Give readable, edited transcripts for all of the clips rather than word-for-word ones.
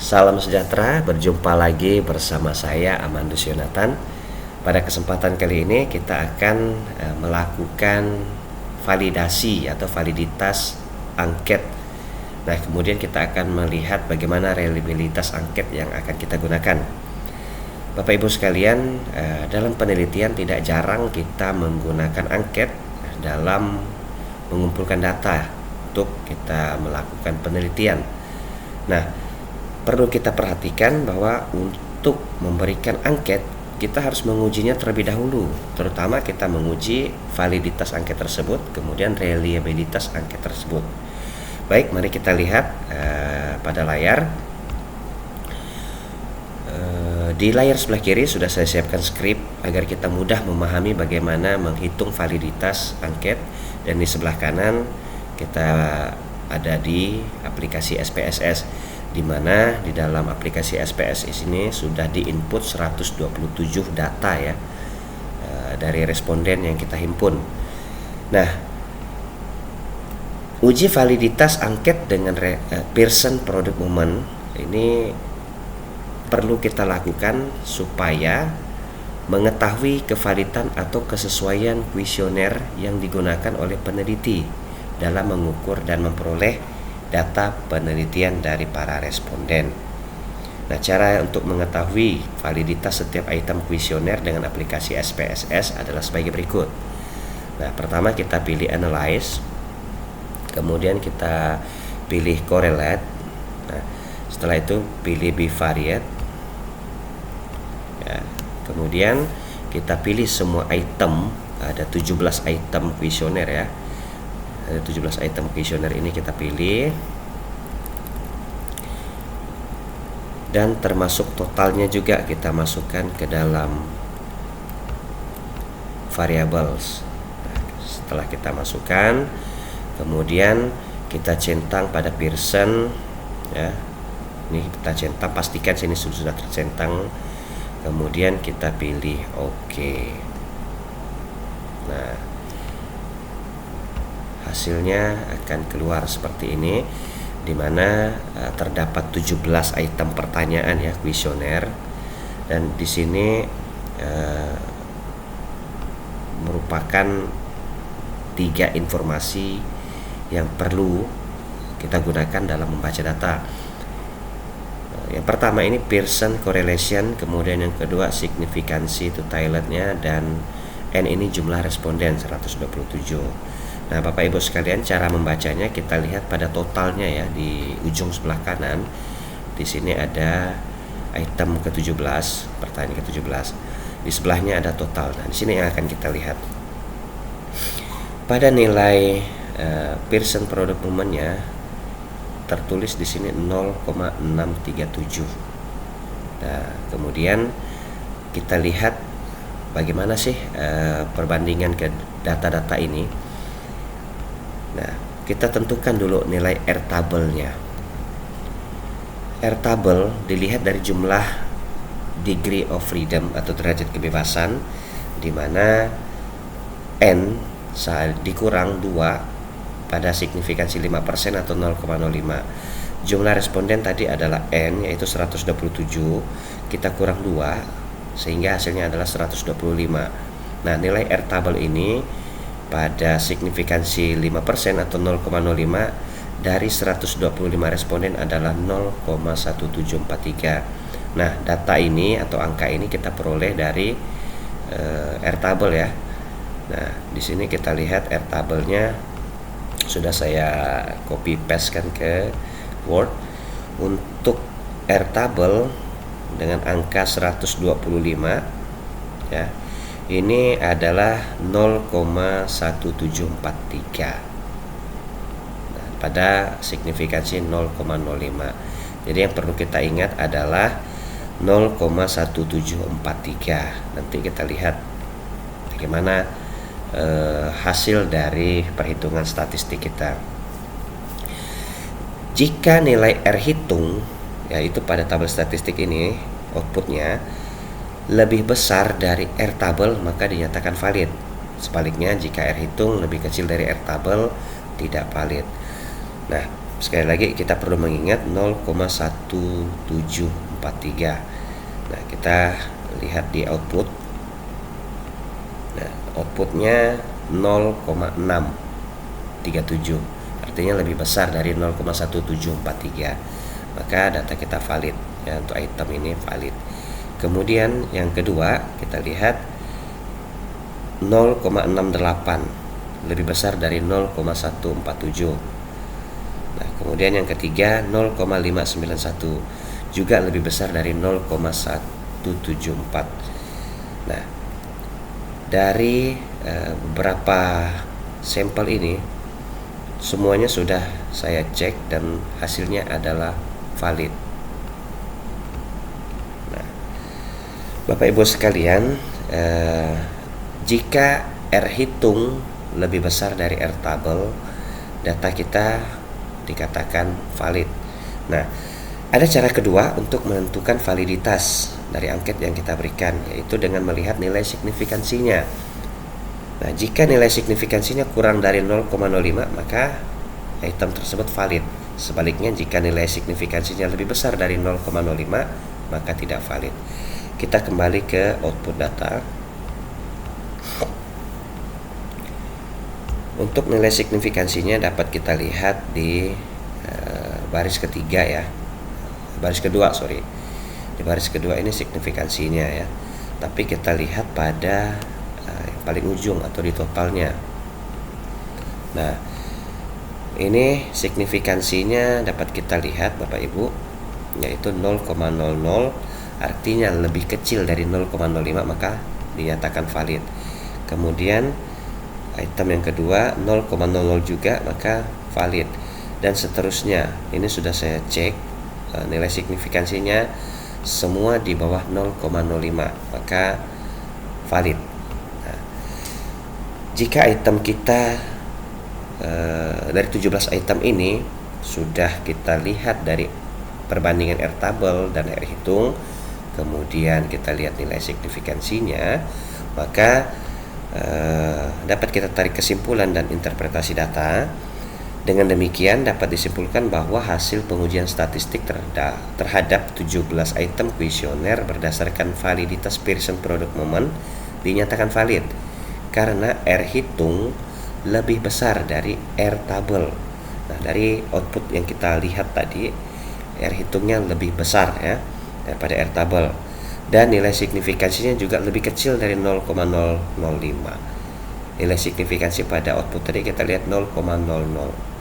Salam sejahtera, berjumpa lagi bersama saya Amandus Yonatan. Pada kesempatan kali ini kita akan melakukan validasi atau validitas angket. Nah, kemudian kita akan melihat bagaimana reliabilitas angket yang akan kita gunakan. Bapak Ibu sekalian, dalam penelitian tidak jarang kita menggunakan angket dalam mengumpulkan data untuk kita melakukan penelitian. Nah, perlu kita perhatikan bahwa untuk memberikan angket kita harus mengujinya terlebih dahulu, terutama kita menguji validitas angket tersebut, kemudian reliabilitas angket tersebut. Baik, mari kita lihat pada layar. Di layar sebelah kiri sudah saya siapkan skrip agar kita mudah memahami bagaimana menghitung validitas angket, dan di sebelah kanan kita ada di aplikasi SPSS, di mana di dalam aplikasi SPSS ini sudah diinput 127 data ya dari responden yang kita himpun. Nah, uji validitas angket dengan Pearson Product Movement ini perlu kita lakukan supaya mengetahui kevalidan atau kesesuaian kuesioner yang digunakan oleh peneliti dalam mengukur dan memperoleh data penelitian dari para responden. Nah, cara untuk mengetahui validitas setiap item kuesioner dengan aplikasi SPSS adalah sebagai berikut. Nah, pertama kita pilih Analyze, kemudian kita pilih Correlate. Nah, setelah itu pilih Bivariate. Ya, kemudian kita pilih semua item, ada 17 item kuesioner ya. Ada 17 item kuesioner ini kita pilih, dan termasuk totalnya juga kita masukkan ke dalam variables. Nah, setelah kita masukkan, kemudian kita centang pada Pearson ya. Ini kita centang, pastikan sini sudah tercentang. Kemudian kita pilih OK. Nah, hasilnya akan keluar seperti ini, di mana terdapat 17 item pertanyaan ya kuesioner, dan di sini merupakan 3 informasi yang perlu kita gunakan dalam membaca data. Yang pertama ini Pearson correlation, kemudian yang kedua signifikansi totalnya, dan N ini jumlah responden 127. Nah, Bapak Ibu sekalian, cara membacanya kita lihat pada totalnya ya, di ujung sebelah kanan. Di sini ada item ke-17, pertanyaan ke-17. Di sebelahnya ada total. Nah, di sini yang akan kita lihat. Pada nilai Pearson Product Movement-nya tertulis di sini 0,637. Nah, kemudian kita lihat bagaimana sih perbandingan ke data-data ini. Nah, kita tentukan dulu nilai R-table-nya. R-table dilihat dari jumlah degree of freedom atau derajat kebebasan, di mana N dikurang 2 pada signifikansi 5% atau 0,05. Jumlah responden tadi adalah N, yaitu 127, kita kurang 2 sehingga hasilnya adalah 125. Nah, nilai R-table ini pada signifikansi 5% atau 0,05 dari 125 responden adalah 0,1743. Nah, data ini atau angka ini kita peroleh dari R-table ya. Nah, di sini kita lihat R-table-nya sudah saya copy paste kan ke Word. Untuk R-table dengan angka 125 ya, ini adalah 0,1743 pada signifikansi 0,05. Jadi yang perlu kita ingat adalah 0,1743. Nanti kita lihat bagaimana hasil dari perhitungan statistik kita. Jika nilai R hitung, yaitu pada tabel statistik ini outputnya lebih besar dari R tabel, maka dinyatakan valid. Sebaliknya, jika R hitung lebih kecil dari R tabel, tidak valid. Nah, Sekali lagi kita perlu mengingat 0,1743. Nah, kita lihat di output. Nah, outputnya 0,637, artinya lebih besar dari 0,1743. Maka data kita valid ya, untuk item ini valid. Kemudian yang kedua kita lihat 0,68, lebih besar dari 0,147. Nah, kemudian yang ketiga 0,591, juga lebih besar dari 0,174. Nah, dari beberapa sampel ini semuanya sudah saya cek dan hasilnya adalah valid. Nah, Bapak Ibu sekalian, jika R hitung lebih besar dari R tabel, data kita dikatakan valid. Nah, ada cara kedua untuk menentukan validitas dari angket yang kita berikan, yaitu dengan melihat nilai signifikansinya. Nah, jika nilai signifikansinya kurang dari 0,05, maka item tersebut valid. Sebaliknya, jika nilai signifikansinya lebih besar dari 0,05, maka tidak valid. Kita kembali ke output data. Untuk nilai signifikansinya dapat kita lihat di baris ketiga ya. Baris kedua, sorry. Di baris kedua ini signifikansinya ya. Tapi kita lihat pada yang paling ujung atau di totalnya. Nah, ini signifikansinya dapat kita lihat Bapak Ibu, yaitu 0,00, artinya lebih kecil dari 0,05, maka dinyatakan valid. Kemudian item yang kedua 0,00 juga, maka valid, dan seterusnya. Ini sudah saya cek nilai signifikansinya semua di bawah 0,05, maka valid. Nah, jika item kita dari 17 item ini sudah kita lihat dari perbandingan R tabel dan R hitung, kemudian kita lihat nilai signifikansinya, maka dapat kita tarik kesimpulan dan interpretasi data. Dengan demikian dapat disimpulkan bahwa hasil pengujian statistik terhadap 17 item kuesioner berdasarkan validitas Pearson Product Moment dinyatakan valid karena R hitung lebih besar dari R tabel. Nah, dari output yang kita lihat tadi, R hitungnya lebih besar ya daripada R tabel, dan nilai signifikansinya juga lebih kecil dari 0,005. Nilai signifikansi pada output tadi kita lihat 0,00.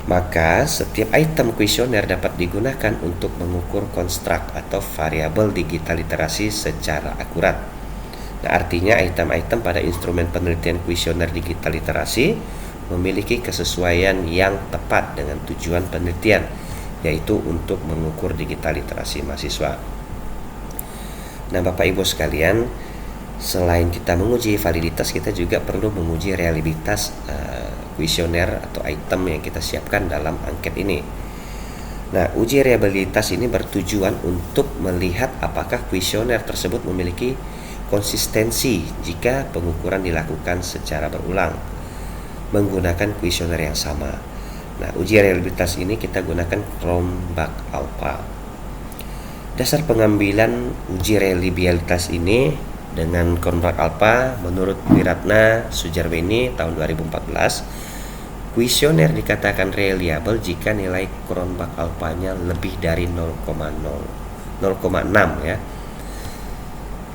Maka setiap item kuesioner dapat digunakan untuk mengukur konstruk atau variabel digital literasi secara akurat. Nah, artinya item-item pada instrumen penelitian kuesioner digital literasi memiliki kesesuaian yang tepat dengan tujuan penelitian, yaitu untuk mengukur digital literasi mahasiswa. Nah, Bapak Ibu sekalian, selain kita menguji validitas, kita juga perlu menguji reliabilitas kuesioner atau item yang kita siapkan dalam angket ini. Nah, uji reliabilitas ini bertujuan untuk melihat apakah kuesioner tersebut memiliki konsistensi jika pengukuran dilakukan secara berulang menggunakan kuesioner yang sama. Nah, uji reliabilitas ini kita gunakan Cronbach-Alpha. Dasar pengambilan uji reliabilitas ini dengan Cronbach-Alpha menurut Wiratna Sujarweni tahun 2014, kuesioner dikatakan reliable jika nilai Cronbach-Alpha-nya lebih dari 0,6 ya.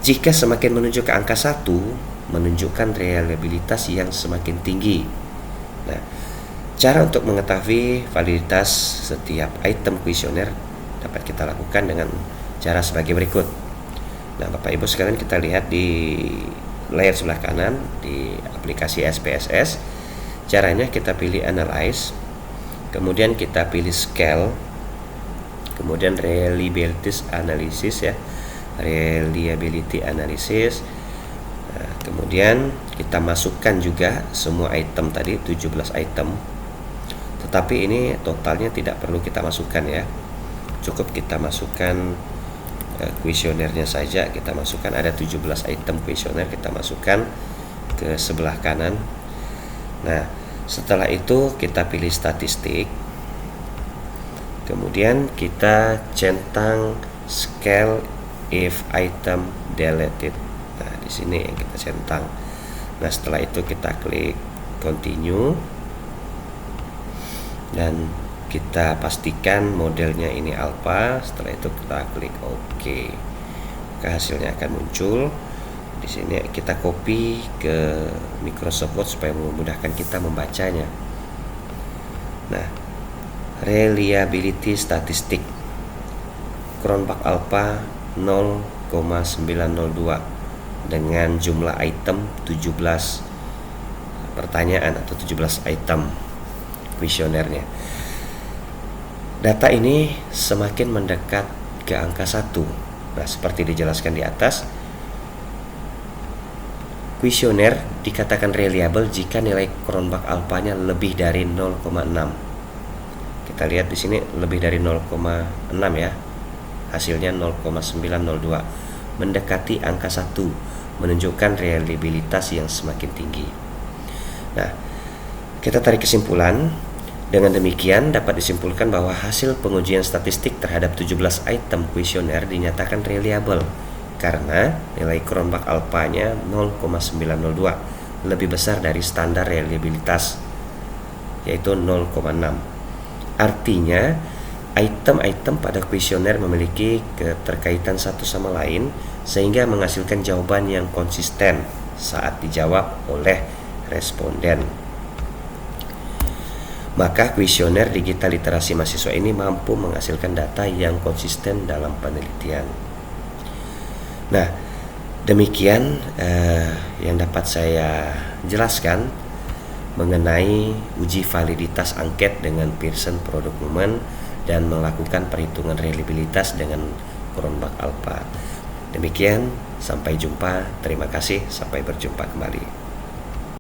Jika semakin menuju ke angka 1, menunjukkan reliabilitas yang semakin tinggi. Nah, cara untuk mengetahui validitas setiap item kuesioner dapat kita lakukan dengan cara sebagai berikut. Nah, Bapak Ibu sekalian, kita lihat di layar sebelah kanan di aplikasi SPSS. Caranya kita pilih Analyze, kemudian kita pilih Scale, kemudian Reliability Analysis ya, Reliability Analysis. Nah, kemudian kita masukkan juga semua item tadi, 17 item. Tetapi ini totalnya tidak perlu kita masukkan ya. Cukup kita masukkan kuesionernya saja. Kita masukkan ada 17 item kuesioner, kita masukkan ke sebelah kanan. Nah, setelah itu kita pilih statistik. Kemudian kita centang scale if item deleted. Nah, di sini yang kita centang. Nah, setelah itu kita klik continue dan kita pastikan modelnya ini alpha. Setelah itu kita klik OK. Maka hasilnya akan muncul. Di sini kita copy ke Microsoft Word supaya memudahkan kita membacanya. Nah, reliability statistik Cronbach Alpha 0,902 dengan jumlah item 17 pertanyaan atau 17 item kuesionernya. Data ini semakin mendekat ke angka 1. Nah, seperti dijelaskan di atas, kuesioner dikatakan reliable jika nilai Cronbach alpha-nya lebih dari 0,6. Kita lihat di sini lebih dari 0,6 ya. Hasilnya 0,902. Mendekati angka 1, menunjukkan reliabilitas yang semakin tinggi. Nah, kita tarik kesimpulan. Dengan demikian dapat disimpulkan bahwa hasil pengujian statistik terhadap 17 item kuesioner dinyatakan reliable karena nilai Cronbach alpha-nya 0,902, lebih besar dari standar reliabilitas yaitu 0,6. Artinya item-item pada kuesioner memiliki keterkaitan satu sama lain sehingga menghasilkan jawaban yang konsisten saat dijawab oleh responden. Maka kuesioner digital literasi mahasiswa ini mampu menghasilkan data yang konsisten dalam penelitian. Nah, demikian yang dapat saya jelaskan mengenai uji validitas angket dengan Pearson Product Movement dan melakukan perhitungan reliabilitas dengan Cronbach alpha. Demikian, sampai jumpa. Terima kasih, sampai berjumpa kembali.